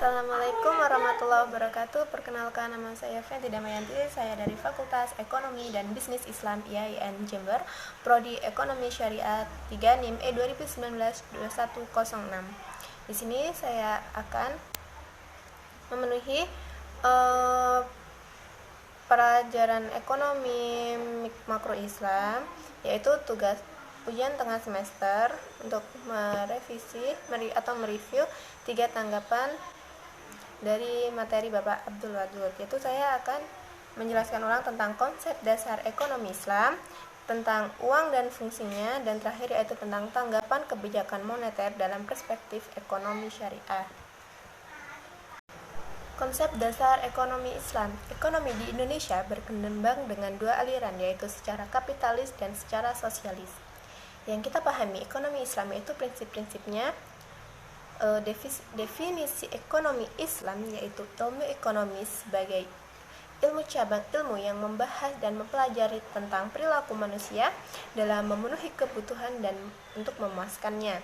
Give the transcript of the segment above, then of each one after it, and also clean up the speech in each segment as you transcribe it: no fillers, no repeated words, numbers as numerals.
Assalamualaikum warahmatullahi wabarakatuh. Perkenalkan, nama saya Fenty Damayanti. Saya dari Fakultas Ekonomi dan Bisnis Islam IAIN Jember, Prodi Ekonomi Syariah 3 NIM E 2019-2106. Di sini saya akan memenuhi pelajaran ekonomi makro Islam, yaitu tugas ujian tengah semester untuk merevisi atau mereview 3 tanggapan dari materi Bapak Abdul Wadud. Yaitu saya akan menjelaskan ulang tentang konsep dasar ekonomi Islam, tentang uang dan fungsinya, dan terakhir yaitu tentang tanggapan kebijakan moneter dalam perspektif ekonomi syariah. Konsep dasar ekonomi Islam. Ekonomi di Indonesia berkembang dengan dua aliran, yaitu secara kapitalis dan secara sosialis. Yang kita pahami ekonomi Islam yaitu prinsip-prinsipnya. Definisi ekonomi Islam yaitu ilmu ekonomi sebagai ilmu cabang ilmu yang membahas dan mempelajari tentang perilaku manusia dalam memenuhi kebutuhan dan untuk memuaskannya.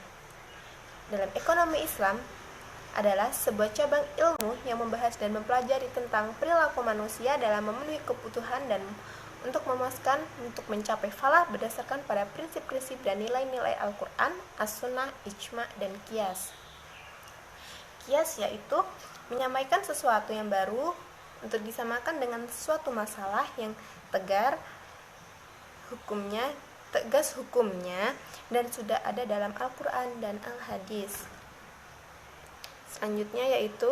Dalam ekonomi Islam adalah sebuah cabang ilmu yang membahas dan mempelajari tentang perilaku manusia dalam memenuhi kebutuhan dan untuk memuaskan, untuk mencapai falah berdasarkan pada prinsip-prinsip dan nilai-nilai Al-Quran, As-Sunnah, Ijma, dan Qiyas. Qiyas yaitu menyampaikan sesuatu yang baru untuk disamakan dengan suatu masalah yang tegas hukumnya dan sudah ada dalam Al-Quran dan Al-Hadis. Selanjutnya yaitu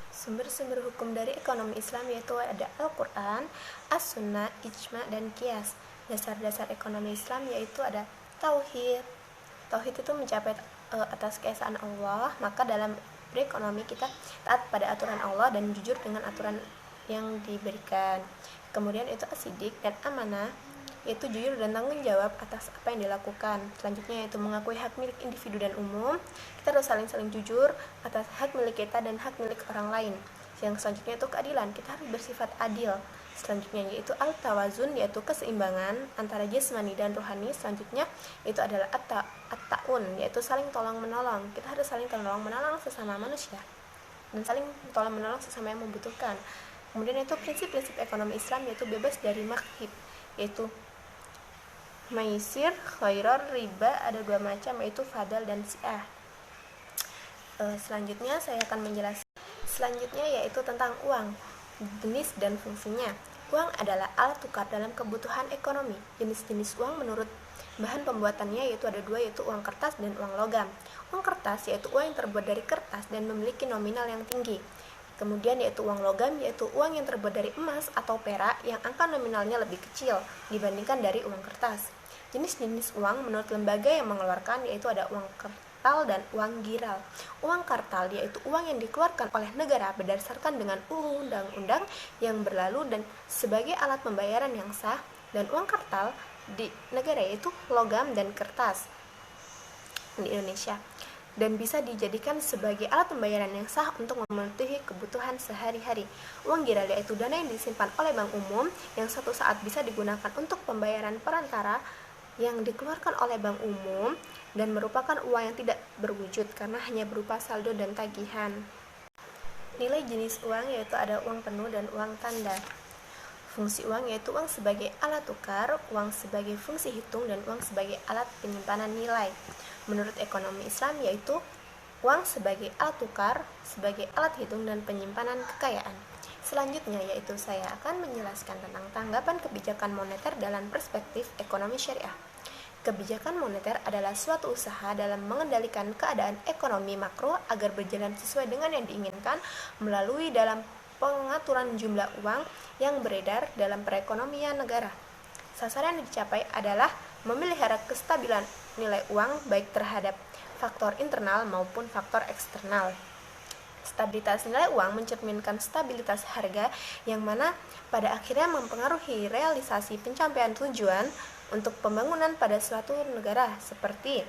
sumber-sumber hukum dari ekonomi Islam, yaitu ada Al-Quran, As-Sunnah, Ijma, dan Qiyas. Dasar-dasar ekonomi Islam yaitu ada Tauhid. Tauhid itu mencapai atas keesaan Allah, maka dalam berekonomi kita taat pada aturan Allah dan jujur dengan aturan yang diberikan. Kemudian itu asidik dan amanah, yaitu jujur dan tanggung jawab atas apa yang dilakukan. Selanjutnya yaitu mengakui hak milik individu dan umum. Kita harus saling jujur atas hak milik kita dan hak milik orang lain. Yang selanjutnya itu keadilan, kita harus bersifat adil. Selanjutnya yaitu al-tawazun, yaitu keseimbangan antara jasmani dan rohani. Selanjutnya itu adalah at-ta'un, yaitu saling tolong menolong. Kita harus saling tolong menolong sesama manusia dan saling tolong menolong sesama yang membutuhkan. Kemudian itu prinsip-prinsip ekonomi Islam yaitu bebas dari makhib, yaitu maisir, khairor, riba, ada dua macam yaitu fadal dan si'ah. Selanjutnya saya akan menjelaskan yaitu tentang uang, jenis dan fungsinya. Uang adalah alat tukar dalam kebutuhan ekonomi. Jenis-jenis uang menurut bahan pembuatannya yaitu ada dua, yaitu uang kertas dan uang logam. Uang kertas yaitu uang yang terbuat dari kertas dan memiliki nominal yang tinggi. Kemudian yaitu uang logam, yaitu uang yang terbuat dari emas atau perak yang angka nominalnya lebih kecil dibandingkan dari uang kertas. Jenis-jenis uang menurut lembaga yang mengeluarkan yaitu ada uang kartal dan uang giral. Uang kartal yaitu uang yang dikeluarkan oleh negara berdasarkan dengan undang-undang yang berlalu dan sebagai alat pembayaran yang sah, dan uang kartal di negara yaitu logam dan kertas di Indonesia, dan bisa dijadikan sebagai alat pembayaran yang sah untuk memenuhi kebutuhan sehari-hari. Uang giral yaitu dana yang disimpan oleh bank umum yang suatu saat bisa digunakan untuk pembayaran perantara yang dikeluarkan oleh bank umum dan merupakan uang yang tidak berwujud karena hanya berupa saldo dan tagihan. Nilai jenis uang yaitu ada uang penuh dan uang tanda. Fungsi uang yaitu uang sebagai alat tukar, uang sebagai fungsi hitung, dan uang sebagai alat penyimpanan nilai. Menurut ekonomi Islam yaitu uang sebagai alat tukar, sebagai alat hitung dan penyimpanan kekayaan. Selanjutnya yaitu saya akan menjelaskan tentang tanggapan kebijakan moneter dalam perspektif ekonomi syariah. Kebijakan moneter adalah suatu usaha dalam mengendalikan keadaan ekonomi makro agar berjalan sesuai dengan yang diinginkan melalui dalam pengaturan jumlah uang yang beredar dalam perekonomian negara. Sasaran yang dicapai adalah memelihara kestabilan nilai uang baik terhadap faktor internal maupun faktor eksternal. Stabilitas nilai uang mencerminkan stabilitas harga yang mana pada akhirnya mempengaruhi realisasi pencapaian tujuan untuk pembangunan pada suatu negara seperti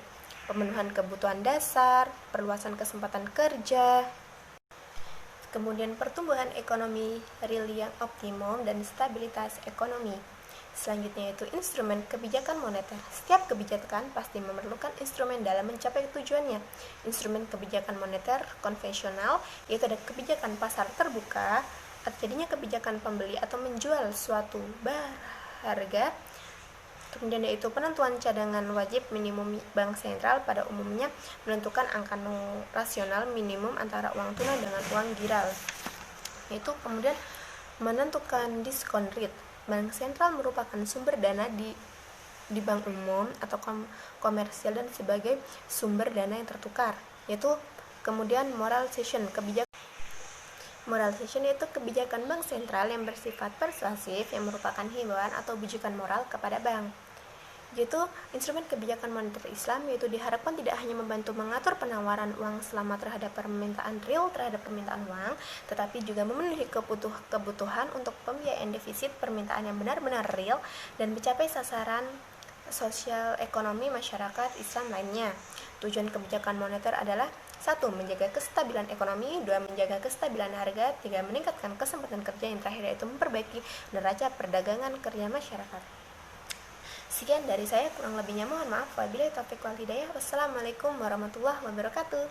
pemenuhan kebutuhan dasar, perluasan kesempatan kerja, kemudian pertumbuhan ekonomi real yang optimum dan stabilitas ekonomi. Selanjutnya yaitu instrumen kebijakan moneter. Setiap kebijakan pasti memerlukan instrumen dalam mencapai tujuannya. Instrumen kebijakan moneter konvensional yaitu ada kebijakan pasar terbuka, terjadinya kebijakan pembeli atau menjual suatu harga. Kemudian yaitu penentuan cadangan wajib minimum. Bank sentral pada umumnya menentukan angka rasional minimum antara uang tunai dengan uang giral. Yaitu kemudian menentukan diskon rate. Bank sentral merupakan sumber dana di bank umum atau komersial dan sebagai sumber dana yang tertukar. Yaitu kemudian moralization, Moralization yaitu kebijakan bank sentral yang bersifat persuasif yang merupakan himbauan atau bujukan moral kepada bank. Yaitu instrumen kebijakan moneter Islam yaitu diharapkan tidak hanya membantu mengatur penawaran uang selama terhadap permintaan real terhadap permintaan uang, tetapi juga memenuhi kebutuhan untuk pembiayaan defisit permintaan yang benar-benar real dan mencapai sasaran sosial ekonomi masyarakat Islam lainnya. Tujuan kebijakan moneter adalah 1. Menjaga kestabilan ekonomi, 2. Menjaga kestabilan harga, 3. Meningkatkan kesempatan kerja, yang terakhir yaitu memperbaiki neraca perdagangan kerja masyarakat. Sekian dari saya, kurang lebihnya mohon maaf. Wabillahi taufiq wal hidayah. Wassalamualaikum warahmatullahi wabarakatuh.